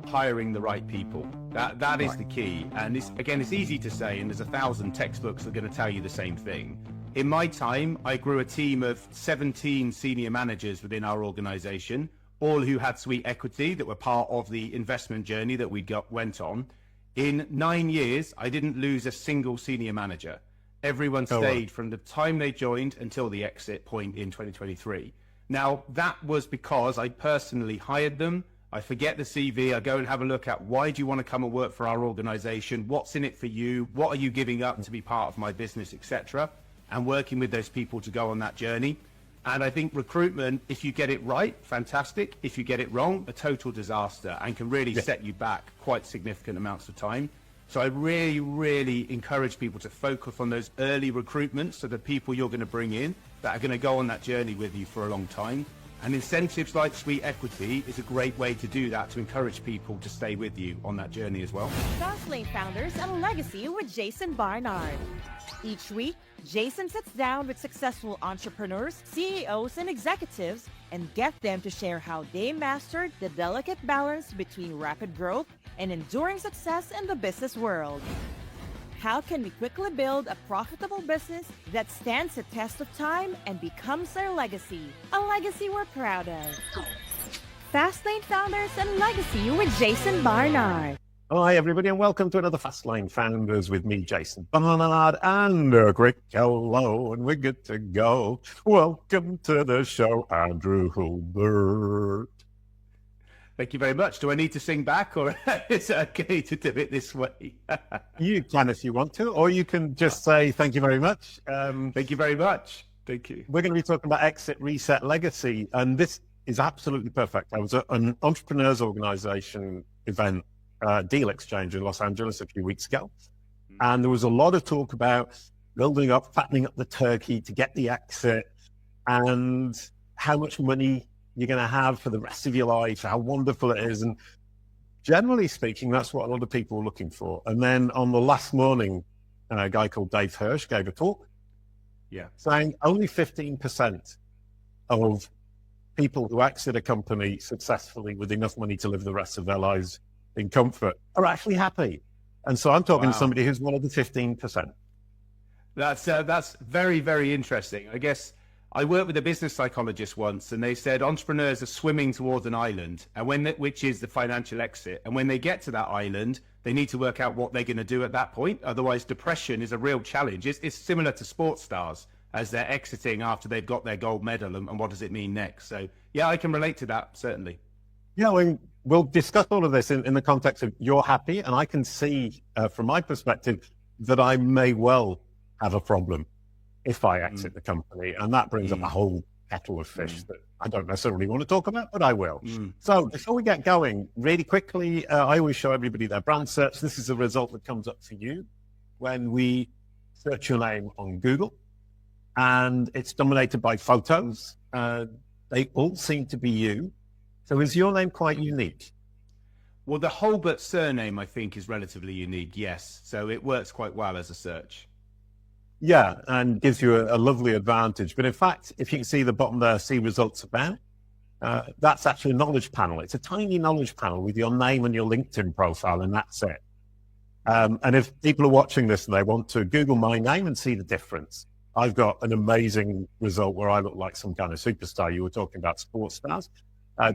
hiring the right people. That is the key. And it's easy to say, and there's 1,000 textbooks that are going to tell you the same thing. In my time, I grew a team of 17 senior managers within our organization, all who had sweet equity that were part of the investment journey that we went on. In 9 years, I didn't lose a single senior manager. Everyone stayed from the time they joined until the exit point in 2023. Now, that was because I personally hired them. I forget the CV. I go and have a look at, why do you want to come and work for our organization? What's in it for you? What are you giving up to be part of my business, etc.? And working with those people to go on that journey. And I think recruitment, if you get it right, fantastic. If you get it wrong, a total disaster, and can really set you back quite significant amounts of time. So I really, really encourage people to focus on those early recruitments, so the people you're going to bring in that are going to go on that journey with you for a long time. And incentives like sweet equity is a great way to do that, to encourage people to stay with you on that journey as well. Fastlane Founders and Legacy with Jason Barnard. Each week, Jason sits down with successful entrepreneurs, CEOs, and executives and get them to share how they mastered the delicate balance between rapid growth and enduring success in the business world. How can we quickly build a profitable business that stands the test of time and becomes our legacy? A legacy we're proud of. Fastlane Founders and Legacy with Jason Barnard. Hi, everybody, and welcome to another Fastlane Founders with me, Jason Barnard, and a quick hello, and we're good to go. Welcome to the show, Andrew Hulbert. Thank you very much. Do I need to sing back, or is it okay to do it this way? You can if you want to, or you can just say thank you very much. Thank you very much. Thank you. We're going to be talking about Exit, Reset, Legacy, and this is absolutely perfect. I was at an entrepreneurs organization event, Deal Exchange in Los Angeles a few weeks ago, and there was a lot of talk about building up, fattening up the turkey to get the exit, and how much money you're going to have for the rest of your life, how wonderful it is. And generally speaking, that's what a lot of people are looking for. And then on the last morning, a guy called Dave Hirsch gave a talk saying only 15% of people who exit a company successfully with enough money to live the rest of their lives in comfort are actually happy. And so I'm talking to somebody who's one of the 15%. That's very, very interesting. I guess I worked with a business psychologist once, and they said entrepreneurs are swimming towards an island, and which is the financial exit. And when they get to that island, they need to work out what they're going to do at that point. Otherwise, depression is a real challenge. It's similar to sports stars as they're exiting after they've got their gold medal, and what does it mean next? So, yeah, I can relate to that, certainly. Yeah, we'll discuss all of this in the context of you're happy, and I can see from my perspective that I may well have a problem if I exit the company, and that brings up a whole kettle of fish that I don't necessarily want to talk about, but I will. So before we get going, really quickly, I always show everybody their brand search. This is the result that comes up for you when we search your name on Google, and it's dominated by photos. They all seem to be you. So is your name quite unique? Well, the Hulbert surname, I think, is relatively unique, yes. So it works quite well as a search. Yeah, and gives you a lovely advantage. But in fact, if you can see the bottom there, see results about, that's actually a knowledge panel. It's a tiny knowledge panel with your name and your LinkedIn profile, and that's it. And if people are watching this and they want to Google my name and see the difference, I've got an amazing result where I look like some kind of superstar. You were talking about sports stars.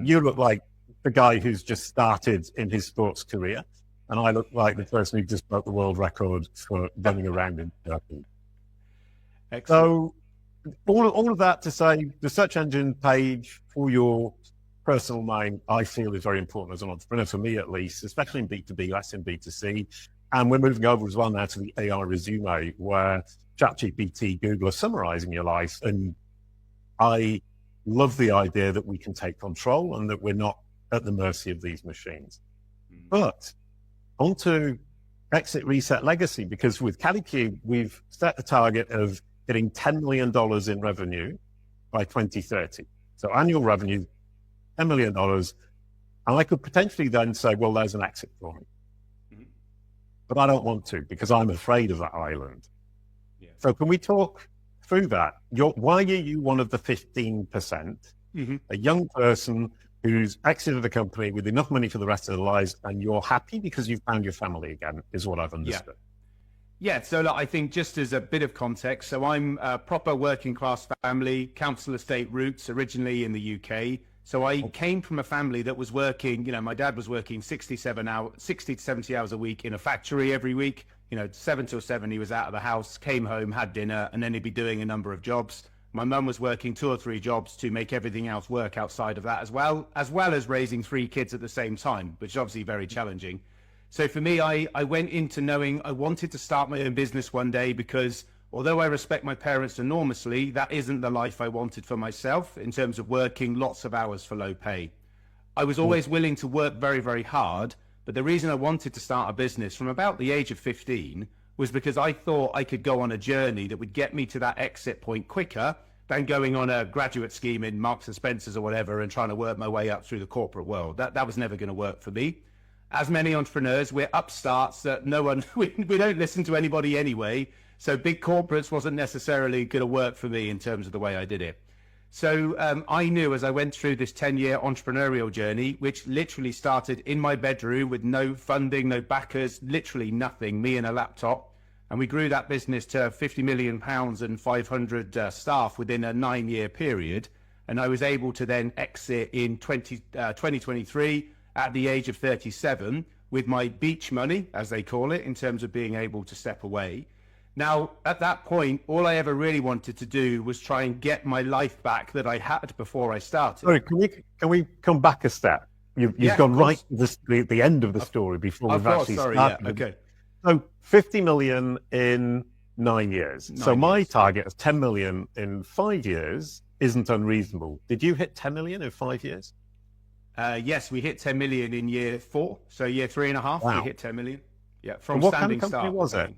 You look like the guy who's just started in his sports career, and I look like the person who just broke the world record for running around in Turkey. Excellent. So all of that to say, the search engine page for your personal name, I feel, is very important as an entrepreneur, for me at least, especially in B2B, less in B2C. And we're moving over as well now to the AI resume, where ChatGPT, Google are summarizing your life. And I love the idea that we can take control and that we're not at the mercy of these machines. But onto Exit, Reset, Legacy, because with CaliCube, we've set the target of getting $10 million in revenue by 2030. So annual revenue, $10 million. And I could potentially then say, well, there's an exit for me. But I don't want to, because I'm afraid of that island. Yeah. So can we talk through that? Why are you one of the 15%, a young person who's exited the company with enough money for the rest of their lives, and you're happy because you've found your family again, is what I've understood. Yeah, so look, I think just as a bit of context, so I'm a proper working class family, council estate roots, originally in the UK. So I came from a family that was working, my dad was working 60 to 70 hours a week in a factory every week. 7 till 7, he was out of the house, came home, had dinner, and then he'd be doing a number of jobs. My mum was working 2 or 3 jobs to make everything else work outside of that as well as raising 3 kids at the same time, which is obviously very challenging. So for me, I went into knowing I wanted to start my own business one day because although I respect my parents enormously, that isn't the life I wanted for myself in terms of working lots of hours for low pay. I was always willing to work very, very hard, but the reason I wanted to start a business from about the age of 15 was because I thought I could go on a journey that would get me to that exit point quicker than going on a graduate scheme in Marks and Spencer's or whatever and trying to work my way up through the corporate world. That was never going to work for me. As many entrepreneurs, we're upstarts that we don't listen to anybody anyway. So big corporates wasn't necessarily going to work for me in terms of the way I did it. So I knew as I went through this 10-year entrepreneurial journey, which literally started in my bedroom with no funding, no backers, literally nothing, me and a laptop. And we grew that business to £50 million and 500 staff within a 9-year period. And I was able to then exit in 2023 at the age of 37 with my beach money, as they call it, in terms of being able to step away. Now, at that point, all I ever really wanted to do was try and get my life back that I had before I started. Sorry, can we come back a step? You've gone right to the end of the story before we've actually started. Yeah, okay. So 50 million in 9 years. My target of 10 million in 5 years isn't unreasonable. Did you hit 10 million in 5 years? Yes, we hit 10 million in year 4. So year 3.5, wow. We hit 10 million. Yeah, from what standing kind of company start. was it?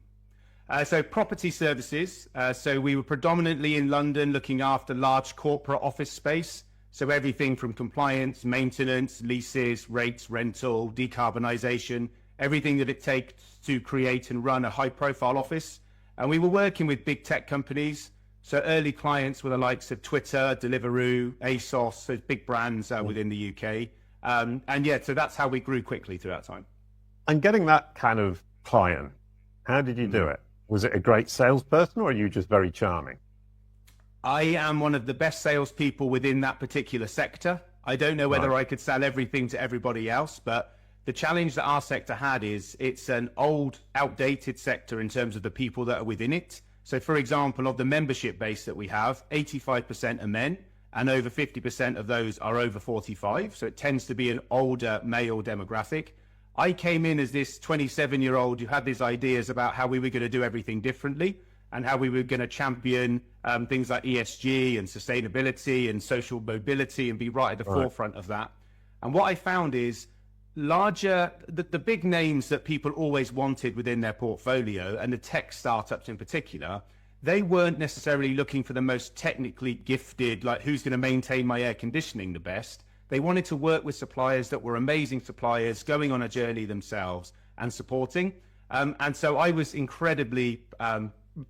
So property services. So we were predominantly in London looking after large corporate office space. So everything from compliance, maintenance, leases, rates, rental, decarbonisation, everything that it takes to create and run a high profile office. And we were working with big tech companies. So early clients were the likes of Twitter, Deliveroo, ASOS, so big brands within the UK. So that's how we grew quickly through that time. And getting that kind of client, how did you do it? Was it a great salesperson or are you just very charming? I am one of the best salespeople within that particular sector. I don't know whether I could sell everything to everybody else, but the challenge that our sector had is it's an old, outdated sector in terms of the people that are within it. So, for example, of the membership base that we have, 85% are men, and over 50% of those are over 45. So it tends to be an older male demographic. I came in as this 27-year-old who had these ideas about how we were going to do everything differently and how we were going to champion things like ESG and sustainability and social mobility and be right at the forefront of that. And what I found is the big names that people always wanted within their portfolio, and the tech startups in particular, they weren't necessarily looking for the most technically gifted, like who's going to maintain my air conditioning the best. They wanted to work with suppliers that were amazing suppliers, going on a journey themselves and supporting. And so I was incredibly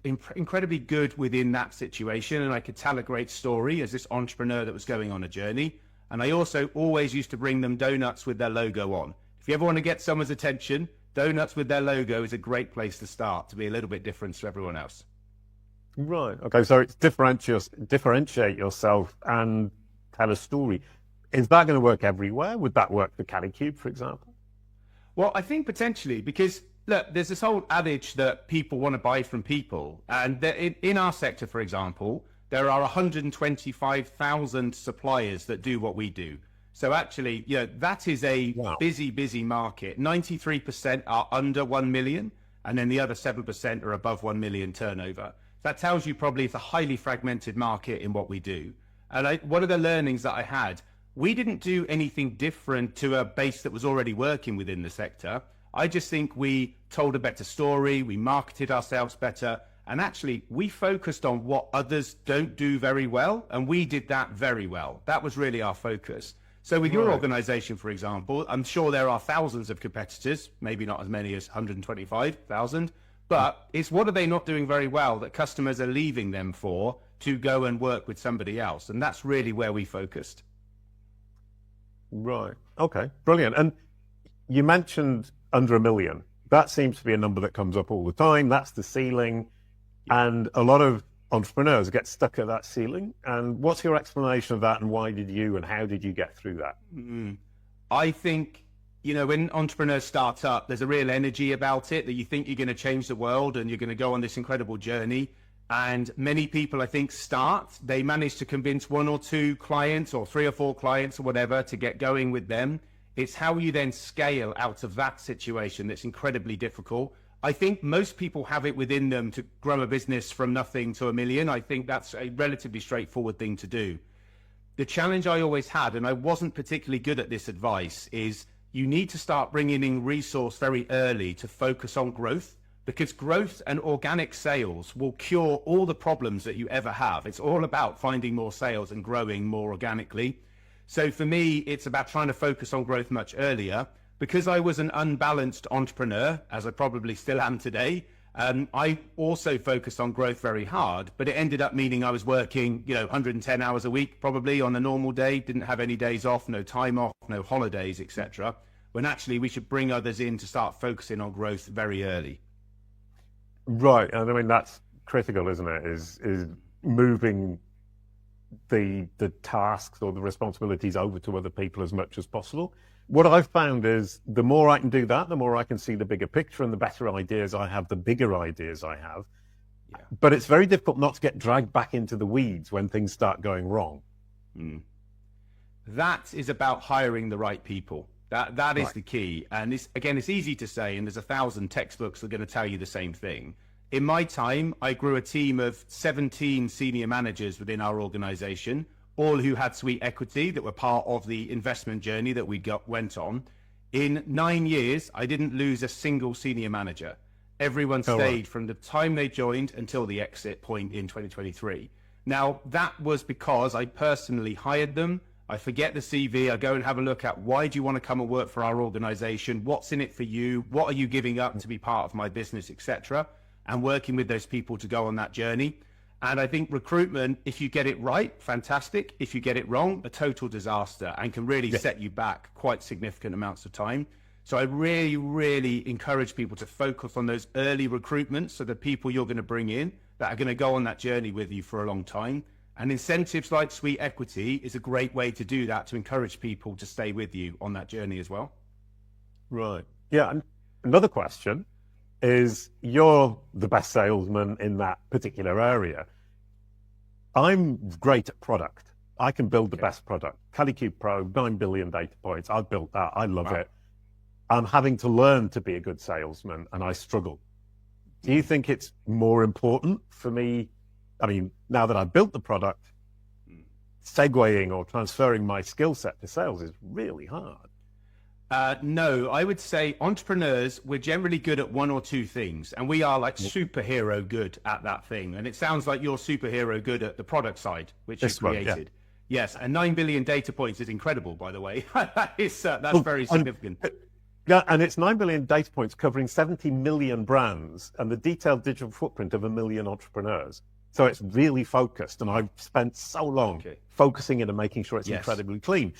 good within that situation, and I could tell a great story as this entrepreneur that was going on a journey. And I also always used to bring them donuts with their logo on. If you ever want to get someone's attention, donuts with their logo is a great place to start, to be a little bit different to everyone else. Right. Okay. So it's differentiate yourself and tell a story. Is that going to work everywhere? Would that work for Calicube, for example? Well, I think potentially, because look, there's this whole adage that people want to buy from people. And in our sector, for example, there are 125,000 suppliers that do what we do. So actually, that is a busy market. 93% are under 1 million, and then the other 7% are above 1 million turnover. That tells you probably it's a highly fragmented market in what we do. And one of the learnings that I had, we didn't do anything different to a base that was already working within the sector. I just think we told a better story, we marketed ourselves better, and actually we focused on what others don't do very well, and we did that very well. That was really our focus. So with your organization, for example, I'm sure there are thousands of competitors, maybe not as many as 125,000, but it's what are they not doing very well that customers are leaving them for to go and work with somebody else? And that's really where we focused. Right. Okay. Brilliant. And you mentioned under 1 million. That seems to be a number that comes up all the time. That's the ceiling. And a lot of entrepreneurs get stuck at that ceiling. And what's your explanation of that, and why did you and how did you get through that? I think, when entrepreneurs start up, there's a real energy about it that you think you're going to change the world and you're going to go on this incredible journey. And many people, I think, they manage to convince 1 or 2 clients or 3 or 4 clients or whatever to get going with them. It's how you then scale out of that situation that's incredibly difficult. I think most people have it within them to grow a business from nothing to 1 million. I think that's a relatively straightforward thing to do. The challenge I always had, and I wasn't particularly good at this advice, is you need to start bringing in resource very early to focus on growth, because growth and organic sales will cure all the problems that you ever have. It's all about finding more sales and growing more organically. So for me, it's about trying to focus on growth much earlier. Because I was an unbalanced entrepreneur, as I probably still am today, I also focused on growth very hard, but it ended up meaning I was working, 110 hours a week, probably on a normal day, didn't have any days off, no time off, no holidays, etc. When actually we should bring others in to start focusing on growth very early. Right. And I mean, that's critical, isn't it? Is moving the tasks or the responsibilities over to other people as much as possible. What I've found is the more I can do that, the more I can see the bigger picture, and the better ideas I have, the bigger ideas I have. Yeah. But it's very difficult not to get dragged back into the weeds when things start going wrong. That is about hiring the right people. That is the key. And it's easy to say, and there's 1,000 textbooks that are going to tell you the same thing. In my time, I grew a team of 17 senior managers within our organization, all who had sweet equity that were part of the investment journey that we went on. In 9 years, I didn't lose a single senior manager. Everyone stayed from the time they joined until the exit point in 2023. Now, that was because I personally hired them. I forget the CV. I go and have a look at, why do you want to come and work for our organization? What's in it for you? What are you giving up to be part of my business, etc.? And working with those people to go on that journey. And I think recruitment, if you get it right, fantastic. If you get it wrong, a total disaster, and can really set you back quite significant amounts of time. So I really, really encourage people to focus on those early recruitments, so the people you're going to bring in that are going to go on that journey with you for a long time. And incentives like sweet equity is a great way to do that, to encourage people to stay with you on that journey as well. Right. Yeah. And another question is, you're the best salesman in that particular area. I'm great at product. I can build the best product. CaliCube Pro, 9 billion data points. I've built that. I love it. I'm having to learn to be a good salesman, and I struggle. Do you think it's more important for me? I mean, now that I've built the product, segueing or transferring my skill set to sales is really hard. No, I would say entrepreneurs, we're generally good at 1 or 2 things, and we are like superhero good at that thing. And it sounds like you're superhero good at the product side, which you created. Yes, and 9 billion data points is incredible, by the way. That's very significant. Yeah, and it's 9 billion data points covering 70 million brands and the detailed digital footprint of 1 million entrepreneurs. So it's really focused, and I've spent so long focusing it and making sure it's incredibly clean.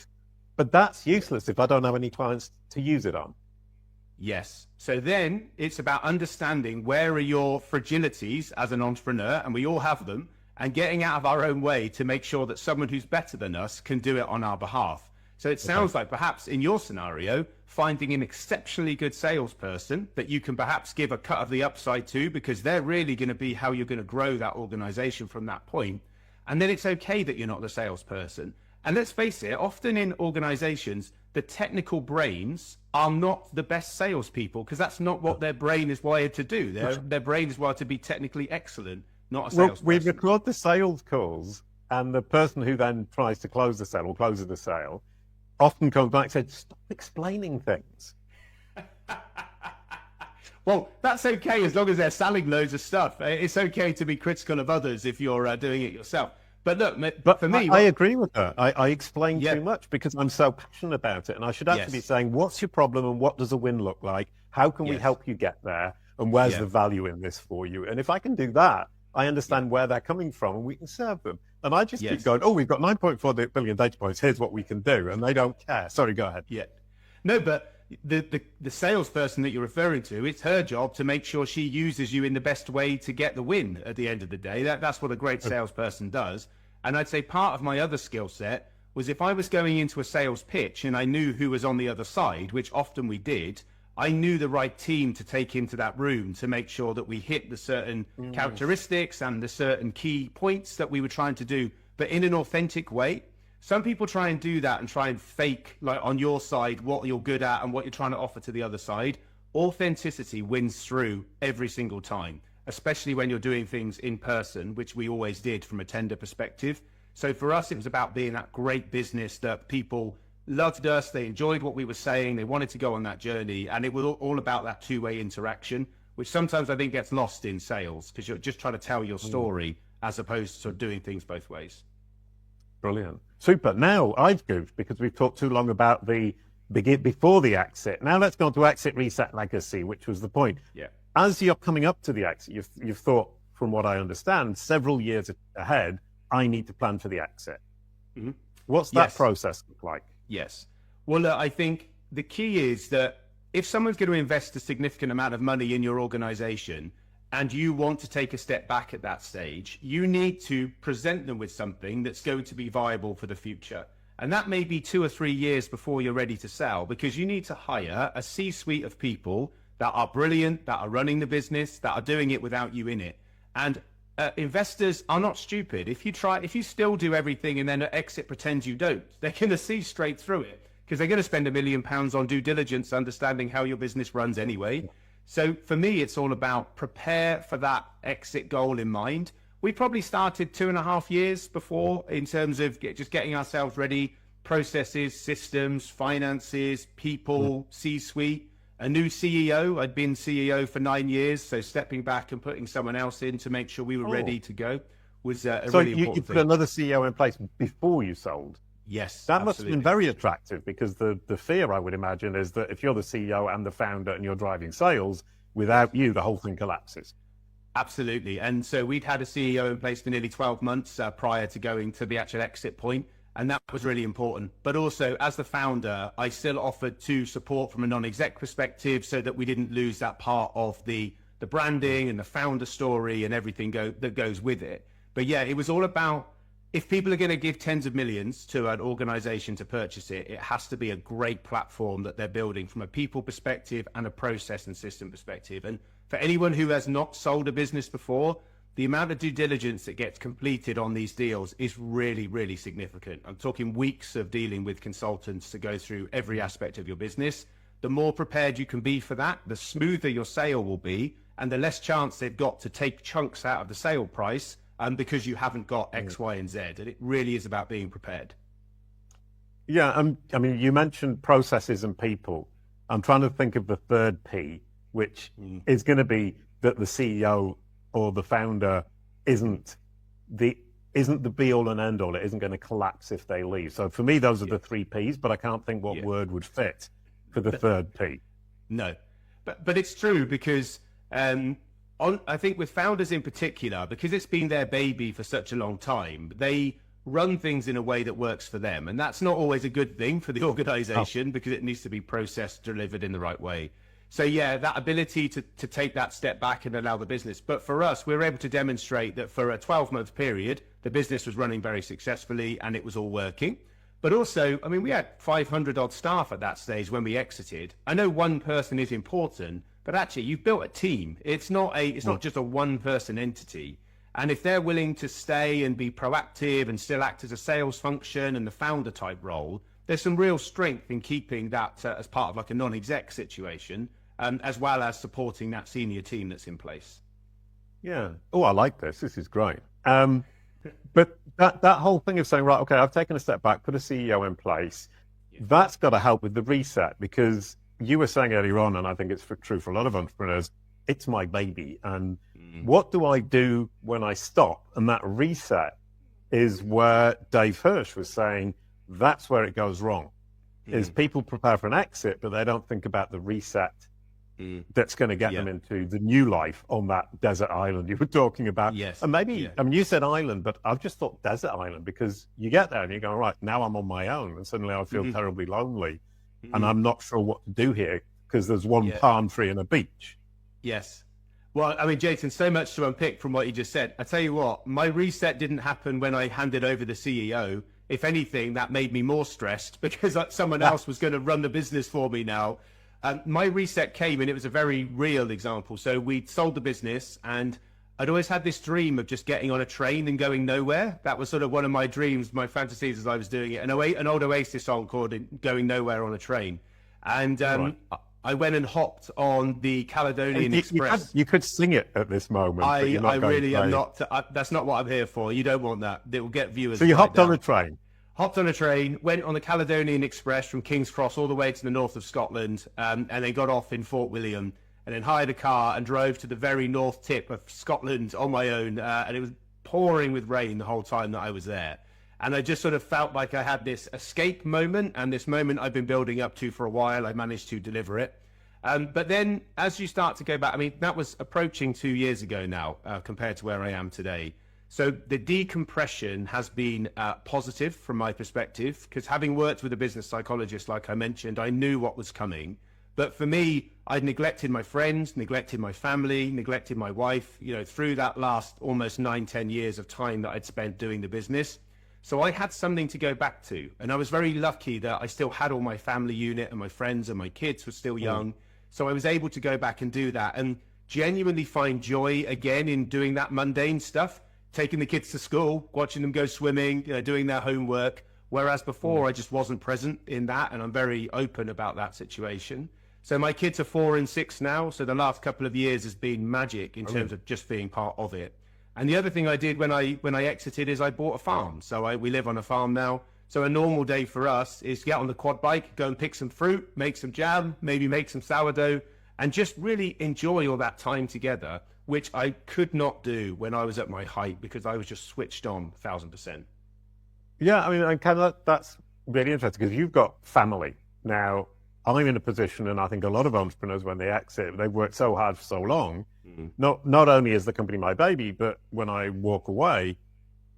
But that's useless if I don't have any clients to use it on. Yes. So then it's about understanding where are your fragilities as an entrepreneur, and we all have them, and getting out of our own way to make sure that someone who's better than us can do it on our behalf. So it sounds like perhaps in your scenario, finding an exceptionally good salesperson that you can perhaps give a cut of the upside to, because they're really going to be how you're going to grow that organization from that point. And then it's okay that you're not the salesperson. And let's face it, often in organizations, the technical brains are not the best salespeople, because that's not what their brain is wired to do. Their brain is wired to be technically excellent, not a salesperson. Well, we record the sales calls, and the person who then tries to close the sale or closes the sale often comes back and says, stop explaining things. Well, that's okay as long as they're selling loads of stuff. It's okay to be critical of others if you're doing it yourself. But look, for me... I agree with that. I explain too much because I'm so passionate about it. And I should actually be saying, what's your problem and what does a win look like? How can we help you get there? And where's the value in this for you? And if I can do that, I understand where they're coming from, and we can serve them. And I just keep Yes. going, oh, we've got 9.4 billion data points. Here's what we can do. And they don't care. Sorry, go ahead. Yeah. No, but the salesperson that you're referring to, it's her job to make sure she uses you in the best way to get the win at the end of the day. That's what a great salesperson does. And I'd say part of my other skill set was if I was going into a sales pitch and I knew who was on the other side, which often we did, I knew the right team to take into that room to make sure that we hit the certain characteristics and the certain key points that we were trying to do, but in an authentic way. Some people try and do that and try and fake, like on your side, what you're good at and what you're trying to offer to the other side. Authenticity wins through every single time, especially when you're doing things in person, which we always did from a tender perspective. So for us, it was about being that great business that people loved us, they enjoyed what we were saying, they wanted to go on that journey, and it was all about that two-way interaction, which sometimes I think gets lost in sales because you're just trying to tell your story as opposed to sort of doing things both ways. Brilliant. Super. Now I've goofed because we've talked too long about the before the exit. Now let's go on to exit, reset, legacy, which was the point. Yeah. As you're coming up to the exit, you've thought, from what I understand, several years ahead, I need to plan for the exit. Mm-hmm. What's that process look like? Yes. Well, I think the key is that if someone's going to invest a significant amount of money in your organization and you want to take a step back at that stage, you need to present them with something that's going to be viable for the future. And that may be 2 or 3 years before you're ready to sell, because you need to hire a C-suite of people that are brilliant, that are running the business, that are doing it without you in it. And investors are not stupid. If you still do everything and then at exit pretend you don't, they're going to see straight through it because they're going to spend £1 million on due diligence, understanding how your business runs anyway. So for me, it's all about prepare for that exit goal in mind. We probably started 2.5 years before in terms of just getting ourselves ready, processes, systems, finances, people, C-suite. A new CEO. I'd been CEO for 9 years, so stepping back and putting someone else in to make sure we were ready to go was a really important thing. So you put another CEO in place before you sold? Yes, that must have been very attractive, because the fear, I would imagine, is that if you're the CEO and the founder and you're driving sales, without you, the whole thing collapses. Absolutely. And so we'd had a CEO in place for nearly 12 months prior to going to the actual exit point. And that was really important. But also, as the founder, I still offered to support from a non-exec perspective so that we didn't lose that part of the branding and the founder story and everything that goes with it. But yeah, it was all about, if people are going to give tens of millions to an organization to purchase it, it has to be a great platform that they're building from a people perspective and a process and system perspective. And for anyone who has not sold a business before, the amount of due diligence that gets completed on these deals is really, really significant. I'm talking weeks of dealing with consultants to go through every aspect of your business. The more prepared you can be for that, the smoother your sale will be, and the less chance they've got to take chunks out of the sale price because you haven't got X, Y, and Z. And it really is about being prepared. Yeah, I mean, you mentioned processes and people. I'm trying to think of the third P, which is going to be that the CEO or the founder isn't the be-all and end-all. It isn't going to collapse if they leave. So for me, those are the 3 Ps, but I can't think what word would fit for the third P. No, but it's true, because I think with founders in particular, because it's been their baby for such a long time, they run things in a way that works for them. And that's not always a good thing for the organization because it needs to be processed, delivered in the right way. So yeah, that ability to take that step back and allow the business. But for us, we were able to demonstrate that for a 12-month period, the business was running very successfully and it was all working. But also, I mean, we had 500 odd staff at that stage when we exited. I know one person is important, but actually you've built a team. It's not just a one-person entity. And if they're willing to stay and be proactive and still act as a sales function and the founder type role, there's some real strength in keeping that as part of like a non-exec situation, as well as supporting that senior team that's in place. Yeah. Oh, I like this. This is great. But that whole thing of saying, right, okay, I've taken a step back, put a CEO in place, that's got to help with the reset, because you were saying earlier on, and I think it's true for a lot of entrepreneurs, it's my baby. And what do I do when I stop? And that reset is where Dave Hirsch was saying, that's where it goes wrong, is people prepare for an exit, but they don't think about the reset that's going to get them into the new life on that desert island you were talking about. Yes. And maybe, I mean, you said island, but I've just thought desert island, because you get there and you go, right, now I'm on my own, and suddenly I feel terribly lonely, and I'm not sure what to do here because there's one palm tree and a beach. Yes. Well, I mean, Jason, so much to unpick from what you just said. I tell you what, my reset didn't happen when I handed over the CEO. If anything, that made me more stressed because someone else was going to run the business for me now. My reset came, and it was a very real example. So we'd sold the business, and I'd always had this dream of just getting on a train and going nowhere. That was sort of one of my dreams, my fantasies as I was doing it. An old Oasis song called Going Nowhere on a Train. And I went and hopped on the Caledonian Express. You could sing it at this moment. I really am not. That's not what I'm here for. You don't want that. It will get viewers. So you hopped on a train? Hopped on a train, went on the Caledonian Express from King's Cross all the way to the north of Scotland, and then got off in Fort William, and then hired a car and drove to the very north tip of Scotland on my own. And it was pouring with rain the whole time that I was there. And I just sort of felt like I had this escape moment, and this moment I've been building up to for a while. I managed to deliver it. But then as you start to go back, I mean, that was approaching 2 years ago now, compared to where I am today. So the decompression has been positive from my perspective, because having worked with a business psychologist, like I mentioned, I knew what was coming. But for me, I'd neglected my friends, neglected my family, neglected my wife, you know, through that last almost 9-10 years of time that I'd spent doing the business. So I had something to go back to. And I was very lucky that I still had all my family unit, and my friends and my kids were still young. So I was able to go back and do that and genuinely find joy again in doing that mundane stuff, taking the kids to school, watching them go swimming, doing their homework. Whereas before I just wasn't present in that, and I'm very open about that situation. So my kids are 4 and 6 now. So the last couple of years has been magic in terms of just being part of it. And the other thing I did when I exited is I bought a farm. So we live on a farm now. So a normal day for us is to get on the quad bike, go and pick some fruit, make some jam, maybe make some sourdough, and just really enjoy all that time together, which I could not do when I was at my height because I was just switched on 1,000%. Yeah, I mean, and kind of that's really interesting because you've got family. Now, I'm in a position, and I think a lot of entrepreneurs, when they exit, they've worked so hard for so long. Not only is the company my baby, but when I walk away,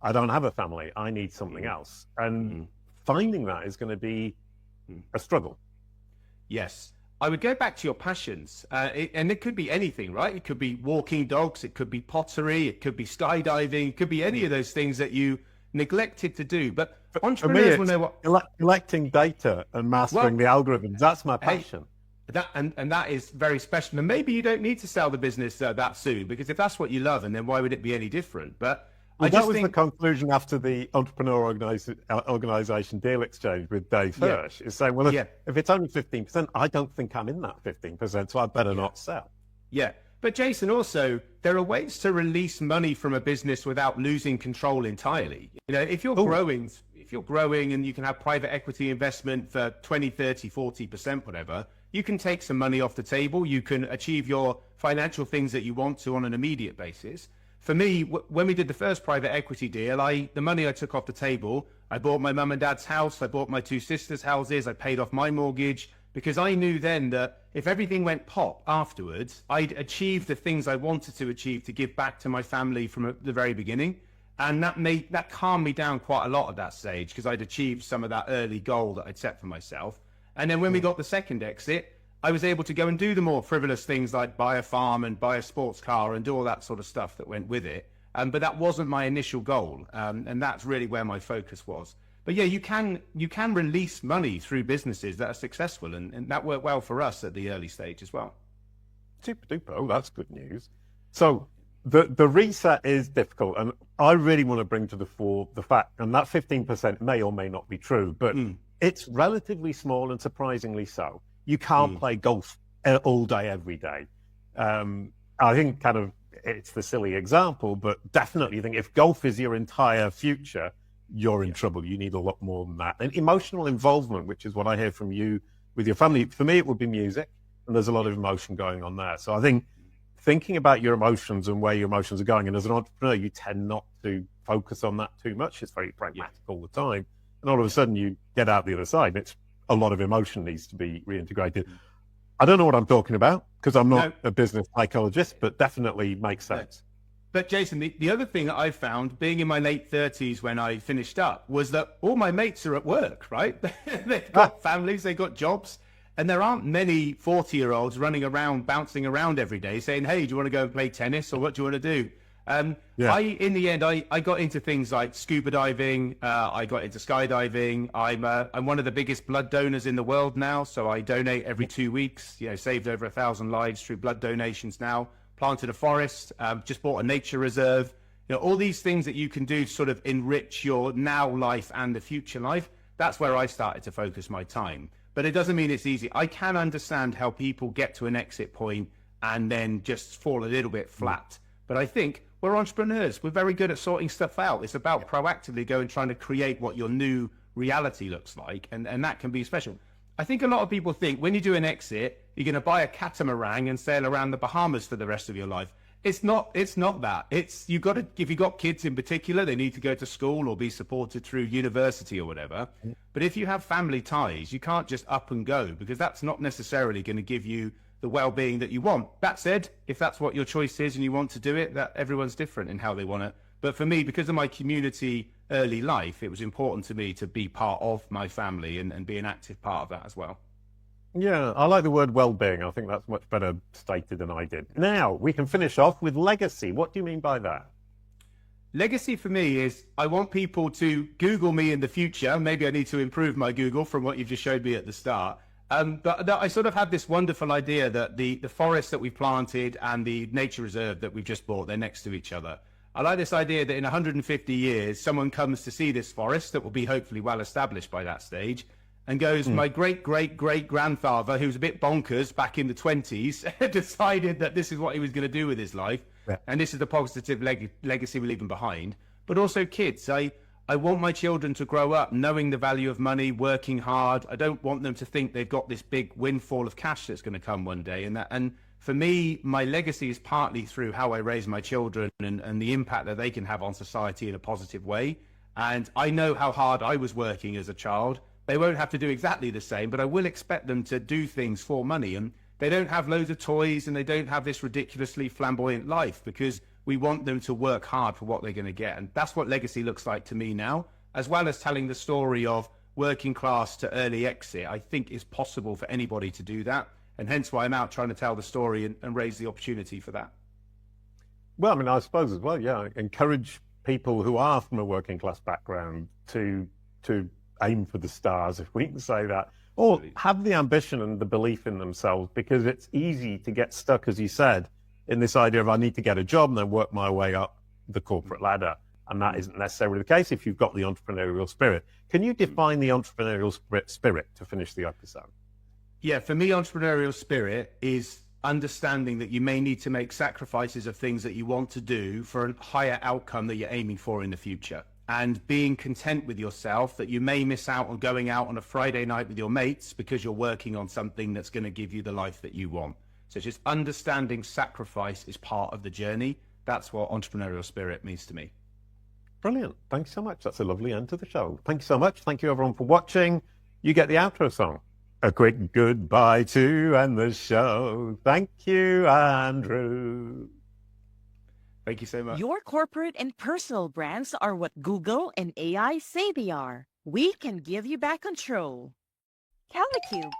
I don't have a family. I need something else. And finding that is going to be a struggle. Yes. I would go back to your passions. And it could be anything, right? It could be walking dogs. It could be pottery. It could be skydiving. It could be any of those things that you neglected to do. But entrepreneurs will know what... Collecting data and mastering the algorithms, that's my passion. And that is very special. And maybe you don't need to sell the business that soon, because if that's what you love, and then why would it be any different? But that was the conclusion after the entrepreneur organization deal exchange with Dave Hirsch. Is saying, well, if it's only 15%, I don't think I'm in that 15%, so I better not sell. Yeah. But Jason, also, there are ways to release money from a business without losing control entirely. You know, if you're growing and you can have private equity investment for 20, 30, 40%, whatever, you can take some money off the table. You can achieve your financial things that you want to on an immediate basis. For me, when we did the first private equity deal, the money I took off the table, I bought my mum and dad's house, I bought my 2 sisters' houses, I paid off my mortgage, because I knew then that if everything went pop afterwards, I'd achieved the things I wanted to achieve to give back to my family from the very beginning. And that calmed me down quite a lot at that stage, because I'd achieved some of that early goal that I'd set for myself. And then when we got the second exit, I was able to go and do the more frivolous things like buy a farm and buy a sports car and do all that sort of stuff that went with it. But that wasn't my initial goal. And that's really where my focus was. But yeah, you can release money through businesses that are successful. And that worked well for us at the early stage as well. Super duper. Oh, that's good news. So the reset is difficult. And I really want to bring to the fore the fact, and that 15% may or may not be true, but it's relatively small and surprisingly so. You can't play golf all day, every day. I think kind of it's the silly example, but definitely I think if golf is your entire future, you're in trouble. You need a lot more than that. And emotional involvement, which is what I hear from you with your family. For me, it would be music, and there's a lot of emotion going on there. So I think thinking about your emotions and where your emotions are going, and as an entrepreneur, you tend not to focus on that too much. It's very pragmatic all the time. And all of a sudden you get out the other side, and it's a lot of emotion needs to be reintegrated. I don't know what I'm talking about because I'm not No. a business psychologist, but definitely makes sense. But Jason, the other thing that I found being in my late 30s when I finished up was that all my mates are at work, right? They've got families, they've got jobs, and there aren't many 40-year-olds running around, bouncing around every day saying, hey, do you want to go and play tennis or what do you want to do? In the end, I got into things like scuba diving. I got into skydiving. I'm one of the biggest blood donors in the world now. So I donate every 2 weeks, saved over 1,000 lives through blood donations now, planted a forest, just bought a nature reserve, all these things that you can do to sort of enrich your now life and the future life. That's where I started to focus my time. But it doesn't mean it's easy. I can understand how people get to an exit point and then just fall a little bit flat. But I think we're entrepreneurs. We're very good at sorting stuff out. It's about proactively going, trying to create what your new reality looks like. And that can be special. I think a lot of people think when you do an exit, you're going to buy a catamaran and sail around the Bahamas for the rest of your life. It's not that. If you've got kids in particular, they need to go to school or be supported through university or whatever. But if you have family ties, you can't just up and go because that's not necessarily going to give you the well-being that you want. That said, if that's what your choice is and you want to do it, that everyone's different in how they want it. But for me, because of my community early life, it was important to me to be part of my family and be an active part of that as well. Yeah, I like the word well-being. I think that's much better stated than I did. Now, we can finish off with legacy. What do you mean by that? Legacy for me is I want people to Google me in the future. Maybe I need to improve my Google from what you've just showed me at the start. But I sort of have this wonderful idea that the forest that we've planted and the nature reserve that we've just bought, they're next to each other. I like this idea that in 150 years, someone comes to see this forest that will be hopefully well established by that stage and goes, my great-great-great-grandfather, who was a bit bonkers back in the 20s, decided that this is what he was going to do with his life. Yeah. And this is the positive legacy we're leaving behind. But also kids. I want my children to grow up knowing the value of money, working hard. I don't want them to think they've got this big windfall of cash that's going to come one day. And for me, my legacy is partly through how I raise my children and the impact that they can have on society in a positive way. And I know how hard I was working as a child. They won't have to do exactly the same, but I will expect them to do things for money. And they don't have loads of toys and they don't have this ridiculously flamboyant life because we want them to work hard for what they're going to get. And that's what legacy looks like to me now, as well as telling the story of working class to early exit. I think it's possible for anybody to do that. And hence why I'm out trying to tell the story and raise the opportunity for that. Well, I mean, I suppose as well, yeah, encourage people who are from a working class background to aim for the stars, if we can say that, or have the ambition and the belief in themselves, because it's easy to get stuck, as you said, in this idea of I need to get a job and then work my way up the corporate ladder. And that isn't necessarily the case if you've got the entrepreneurial spirit. Can you define the entrepreneurial spirit to finish the episode? Yeah, for me, entrepreneurial spirit is understanding that you may need to make sacrifices of things that you want to do for a higher outcome that you're aiming for in the future. And being content with yourself that you may miss out on going out on a Friday night with your mates because you're working on something that's going to give you the life that you want. So just understanding sacrifice is part of the journey. That's what entrepreneurial spirit means to me. Brilliant. Thanks so much. That's a lovely end to the show. Thank you so much. Thank you everyone for watching. You get the outro song. A quick goodbye to end the show. Thank you, Andrew. Thank you so much. Your corporate and personal brands are what Google and AI say they are. We can give you back control. CaliCube.